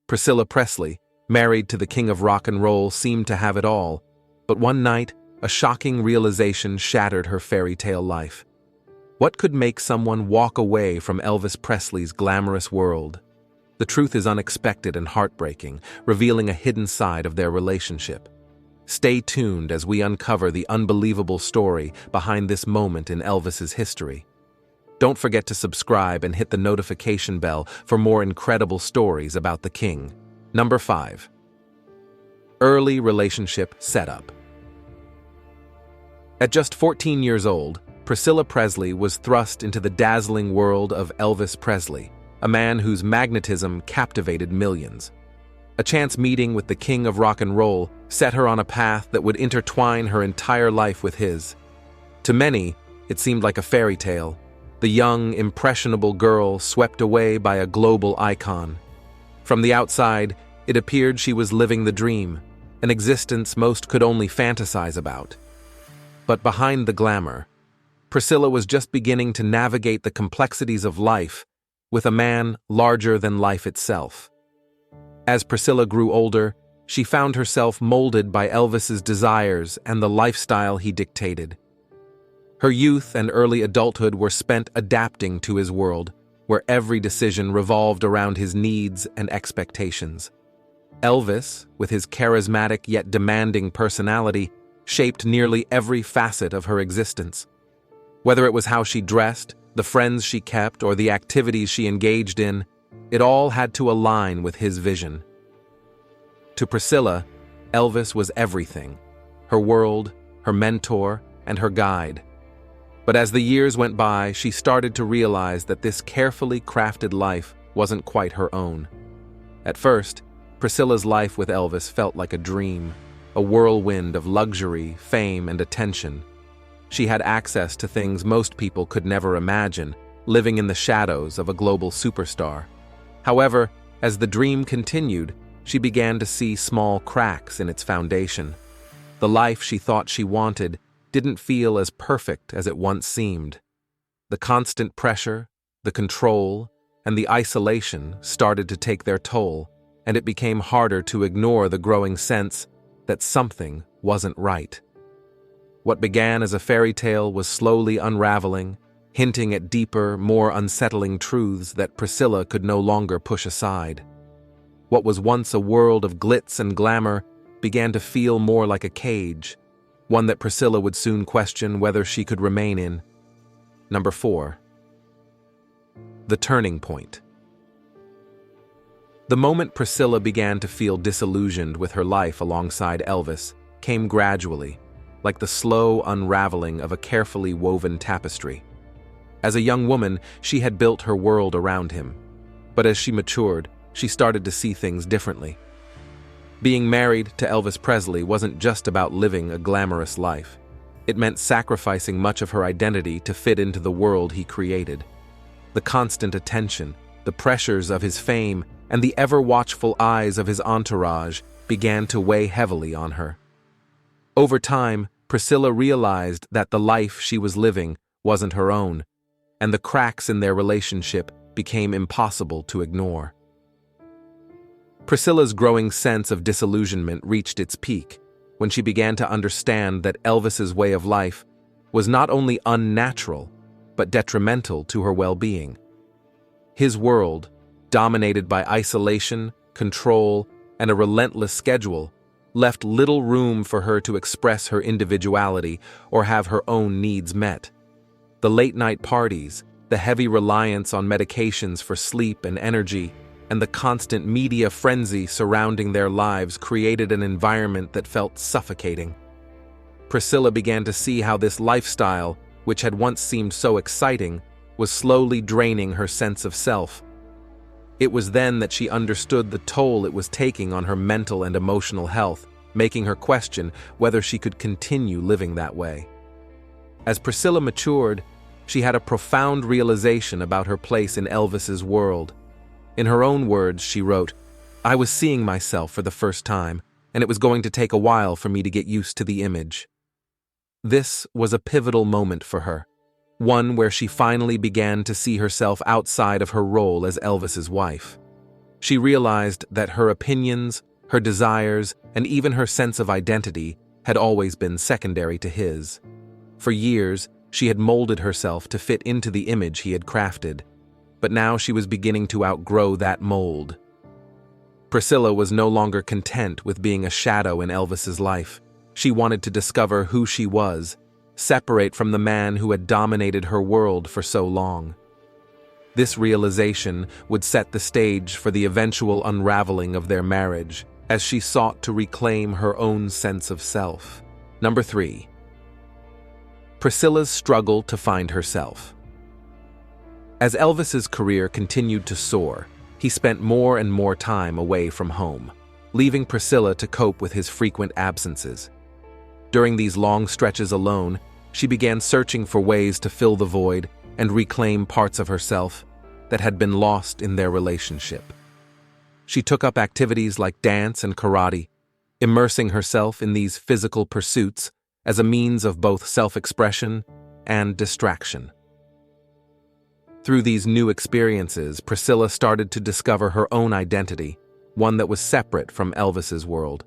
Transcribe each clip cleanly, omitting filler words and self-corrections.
Priscilla Presley, married to the king of rock and roll, seemed to have it all, but one night, a shocking realization shattered her fairy tale life. What could make someone walk away from Elvis Presley's glamorous world? The truth is unexpected and heartbreaking, revealing a hidden side of their relationship. Stay tuned as we uncover the unbelievable story behind this moment in Elvis's history. Don't forget to subscribe and hit the notification bell for more incredible stories about the king. Number 5. Early relationship setup. At just 14 years old, Priscilla Presley was thrust into the dazzling world of Elvis Presley, a man whose magnetism captivated millions. A chance meeting with the king of rock and roll set her on a path that would intertwine her entire life with his. To many, it seemed like a fairy tale, the young, impressionable girl swept away by a global icon. From the outside, it appeared she was living the dream, an existence most could only fantasize about. But behind the glamour, Priscilla was just beginning to navigate the complexities of life with a man larger than life itself. As Priscilla grew older, she found herself molded by Elvis's desires and the lifestyle he dictated. Her youth and early adulthood were spent adapting to his world, where every decision revolved around his needs and expectations. Elvis, with his charismatic yet demanding personality, shaped nearly every facet of her existence. Whether it was how she dressed, the friends she kept, or the activities she engaged in, it all had to align with his vision. To Priscilla, Elvis was everything: her world, her mentor, and her guide. But as the years went by, she started to realize that this carefully crafted life wasn't quite her own. At first, Priscilla's life with Elvis felt like a dream, a whirlwind of luxury, fame, and attention. She had access to things most people could never imagine, living in the shadows of a global superstar. However, as the dream continued, she began to see small cracks in its foundation. The life she thought she wanted didn't feel as perfect as it once seemed. The constant pressure, the control, and the isolation started to take their toll, and it became harder to ignore the growing sense that something wasn't right. What began as a fairy tale was slowly unraveling, hinting at deeper, more unsettling truths that Priscilla could no longer push aside. What was once a world of glitz and glamour began to feel more like a cage, one that Priscilla would soon question whether she could remain in. Number 4. The turning point. The moment Priscilla began to feel disillusioned with her life alongside Elvis came gradually, like the slow unraveling of a carefully woven tapestry. As a young woman, she had built her world around him, but as she matured, she started to see things differently. Being married to Elvis Presley wasn't just about living a glamorous life. It meant sacrificing much of her identity to fit into the world he created. The constant attention, the pressures of his fame, and the ever-watchful eyes of his entourage began to weigh heavily on her. Over time, Priscilla realized that the life she was living wasn't her own, and the cracks in their relationship became impossible to ignore. Priscilla's growing sense of disillusionment reached its peak when she began to understand that Elvis's way of life was not only unnatural, but detrimental to her well-being. His world, dominated by isolation, control, and a relentless schedule, left little room for her to express her individuality or have her own needs met. The late-night parties, the heavy reliance on medications for sleep and energy, and the constant media frenzy surrounding their lives created an environment that felt suffocating. Priscilla began to see how this lifestyle, which had once seemed so exciting, was slowly draining her sense of self. It was then that she understood the toll it was taking on her mental and emotional health, making her question whether she could continue living that way. As Priscilla matured, she had a profound realization about her place in Elvis's world. In her own words, she wrote, "I was seeing myself for the first time, and it was going to take a while for me to get used to the image." This was a pivotal moment for her, one where she finally began to see herself outside of her role as Elvis's wife. She realized that her opinions, her desires, and even her sense of identity had always been secondary to his. For years, she had molded herself to fit into the image he had crafted, but now she was beginning to outgrow that mold. Priscilla was no longer content with being a shadow in Elvis's life. She wanted to discover who she was, separate from the man who had dominated her world for so long. This realization would set the stage for the eventual unraveling of their marriage, as she sought to reclaim her own sense of self. Number 3. Priscilla's struggle to find herself. As Elvis's career continued to soar, he spent more and more time away from home, leaving Priscilla to cope with his frequent absences. During these long stretches alone, she began searching for ways to fill the void and reclaim parts of herself that had been lost in their relationship. She took up activities like dance and karate, immersing herself in these physical pursuits as a means of both self-expression and distraction. Through these new experiences, Priscilla started to discover her own identity, one that was separate from Elvis's world.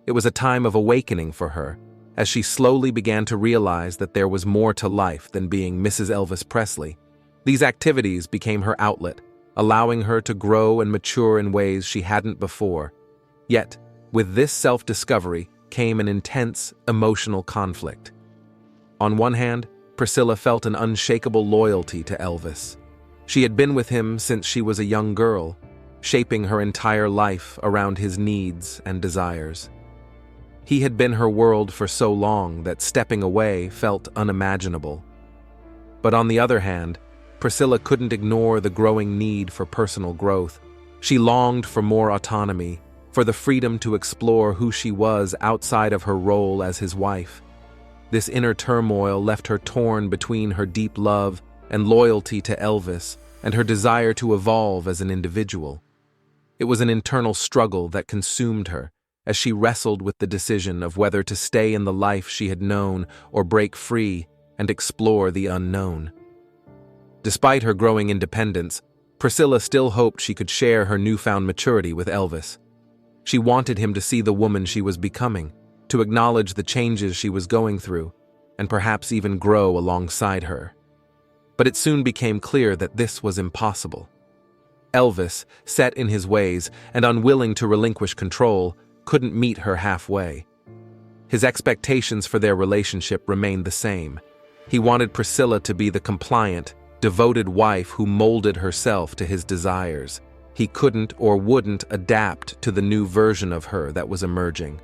It was a time of awakening for her, as she slowly began to realize that there was more to life than being Mrs. Elvis Presley. These activities became her outlet, allowing her to grow and mature in ways she hadn't before. Yet, with this self-discovery came an intense, emotional conflict. On one hand, Priscilla felt an unshakable loyalty to Elvis. She had been with him since she was a young girl, shaping her entire life around his needs and desires. He had been her world for so long that stepping away felt unimaginable. But on the other hand, Priscilla couldn't ignore the growing need for personal growth. She longed for more autonomy, for the freedom to explore who she was outside of her role as his wife. This inner turmoil left her torn between her deep love and loyalty to Elvis and her desire to evolve as an individual. It was an internal struggle that consumed her, as she wrestled with the decision of whether to stay in the life she had known or break free and explore the unknown. Despite her growing independence, Priscilla still hoped she could share her newfound maturity with Elvis. She wanted him to see the woman she was becoming, to acknowledge the changes she was going through, and perhaps even grow alongside her. But it soon became clear that this was impossible. Elvis, set in his ways and unwilling to relinquish control, couldn't meet her halfway. His expectations for their relationship remained the same. He wanted Priscilla to be the compliant, devoted wife who molded herself to his desires. He couldn't or wouldn't adapt to the new version of her that was emerging.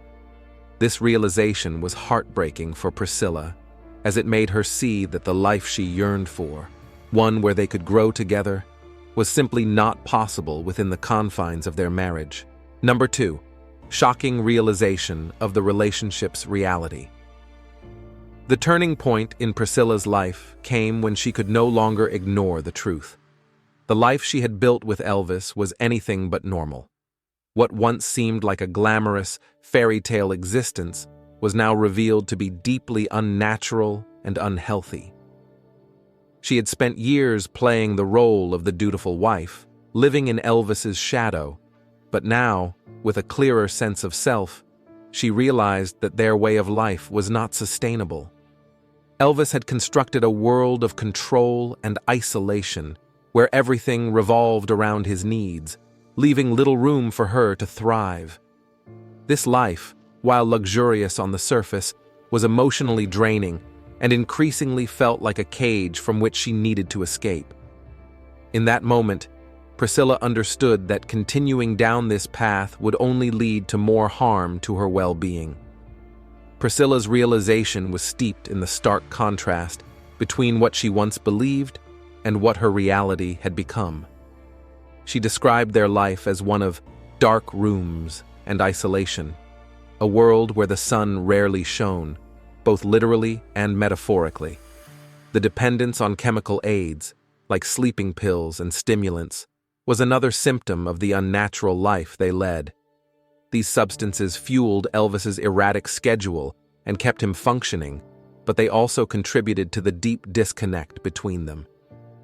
This realization was heartbreaking for Priscilla, as it made her see that the life she yearned for, one where they could grow together, was simply not possible within the confines of their marriage. Number 2. Shocking realization of the relationship's reality. The turning point in Priscilla's life came when she could no longer ignore the truth. The life she had built with Elvis was anything but normal. What once seemed like a glamorous, fairy tale existence was now revealed to be deeply unnatural and unhealthy. She had spent years playing the role of the dutiful wife, living in Elvis's shadow, but now, with a clearer sense of self, she realized that their way of life was not sustainable. Elvis had constructed a world of control and isolation, where everything revolved around his needs, leaving little room for her to thrive. This life, while luxurious on the surface, was emotionally draining and increasingly felt like a cage from which she needed to escape. In that moment, Priscilla understood that continuing down this path would only lead to more harm to her well-being. Priscilla's realization was steeped in the stark contrast between what she once believed and what her reality had become. She described their life as one of dark rooms and isolation, a world where the sun rarely shone, both literally and metaphorically. The dependence on chemical aids, like sleeping pills and stimulants, was another symptom of the unnatural life they led. These substances fueled Elvis's erratic schedule and kept him functioning, but they also contributed to the deep disconnect between them.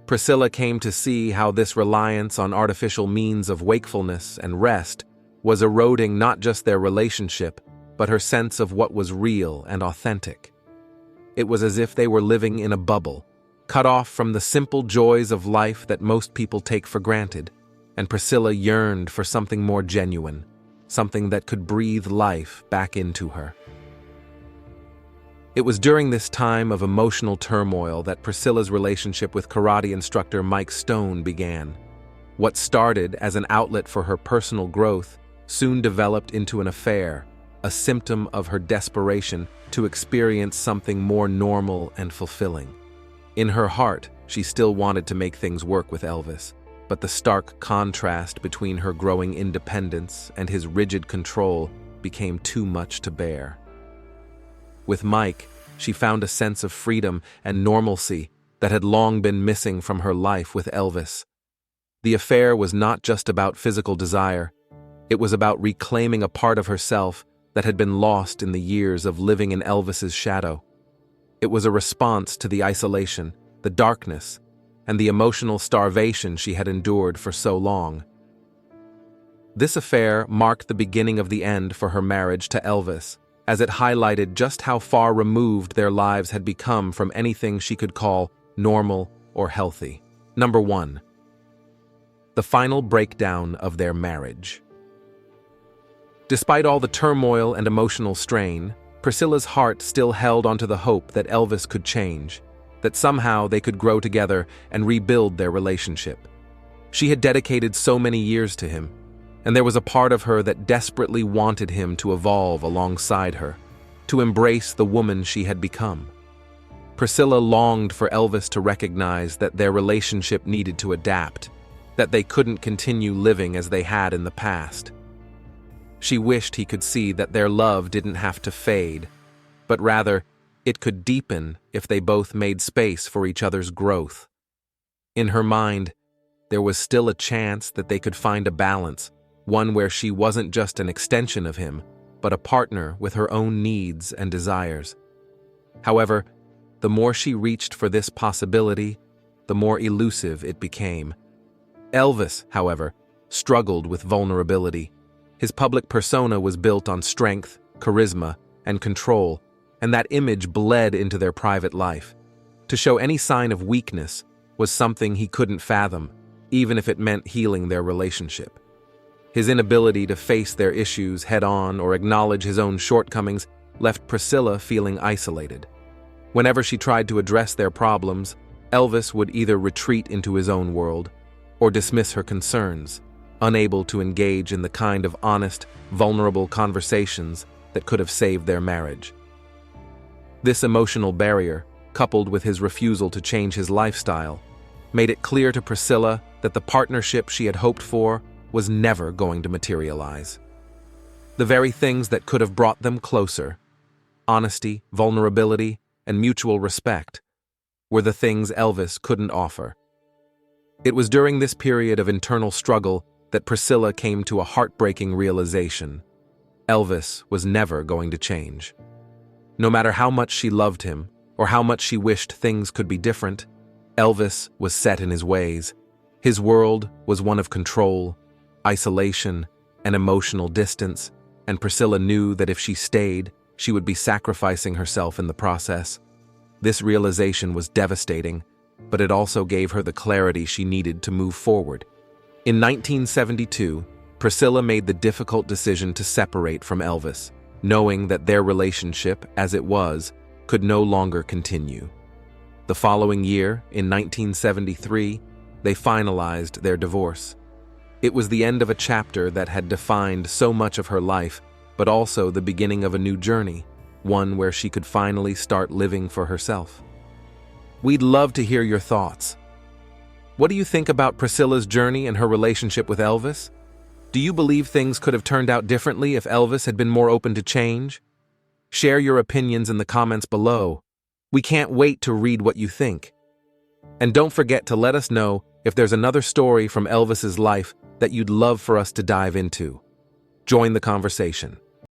Priscilla came to see how this reliance on artificial means of wakefulness and rest was eroding not just their relationship, but her sense of what was real and authentic. It was as if they were living in a bubble, cut off from the simple joys of life that most people take for granted, and Priscilla yearned for something more genuine, something that could breathe life back into her. It was during this time of emotional turmoil that Priscilla's relationship with karate instructor Mike Stone began. What started as an outlet for her personal growth soon developed into an affair, a symptom of her desperation to experience something more normal and fulfilling. In her heart, she still wanted to make things work with Elvis, but the stark contrast between her growing independence and his rigid control became too much to bear. With Mike, she found a sense of freedom and normalcy that had long been missing from her life with Elvis. The affair was not just about physical desire, it was about reclaiming a part of herself that had been lost in the years of living in Elvis's shadow. It was a response to the isolation, the darkness, and the emotional starvation she had endured for so long. This affair marked the beginning of the end for her marriage to Elvis, as it highlighted just how far removed their lives had become from anything she could call normal or healthy. Number 1. The final breakdown of their marriage. Despite all the turmoil and emotional strain, Priscilla's heart still held onto the hope that Elvis could change, that somehow they could grow together and rebuild their relationship. She had dedicated so many years to him, and there was a part of her that desperately wanted him to evolve alongside her, to embrace the woman she had become. Priscilla longed for Elvis to recognize that their relationship needed to adapt, that they couldn't continue living as they had in the past. She wished he could see that their love didn't have to fade, but rather, it could deepen if they both made space for each other's growth. In her mind, there was still a chance that they could find a balance, one where she wasn't just an extension of him, but a partner with her own needs and desires. However, the more she reached for this possibility, the more elusive it became. Elvis, however, struggled with vulnerability. His public persona was built on strength, charisma, and control, and that image bled into their private life. To show any sign of weakness was something he couldn't fathom, even if it meant healing their relationship. His inability to face their issues head-on or acknowledge his own shortcomings left Priscilla feeling isolated. Whenever she tried to address their problems, Elvis would either retreat into his own world or dismiss her concerns, unable to engage in the kind of honest, vulnerable conversations that could have saved their marriage. This emotional barrier, coupled with his refusal to change his lifestyle, made it clear to Priscilla that the partnership she had hoped for was never going to materialize. The very things that could have brought them closer, honesty, vulnerability, and mutual respect, were the things Elvis couldn't offer. It was during this period of internal struggle that Priscilla came to a heartbreaking realization. Elvis was never going to change. No matter how much she loved him, or how much she wished things could be different, Elvis was set in his ways. His world was one of control, isolation, and emotional distance, and Priscilla knew that if she stayed, she would be sacrificing herself in the process. This realization was devastating, but it also gave her the clarity she needed to move forward. In 1972, Priscilla made the difficult decision to separate from Elvis, knowing that their relationship, as it was, could no longer continue. The following year, in 1973, they finalized their divorce. It was the end of a chapter that had defined so much of her life, but also the beginning of a new journey, one where she could finally start living for herself. We'd love to hear your thoughts. What do you think about Priscilla's journey and her relationship with Elvis? Do you believe things could have turned out differently if Elvis had been more open to change? Share your opinions in the comments below. We can't wait to read what you think. And don't forget to let us know if there's another story from Elvis's life that you'd love for us to dive into. Join the conversation.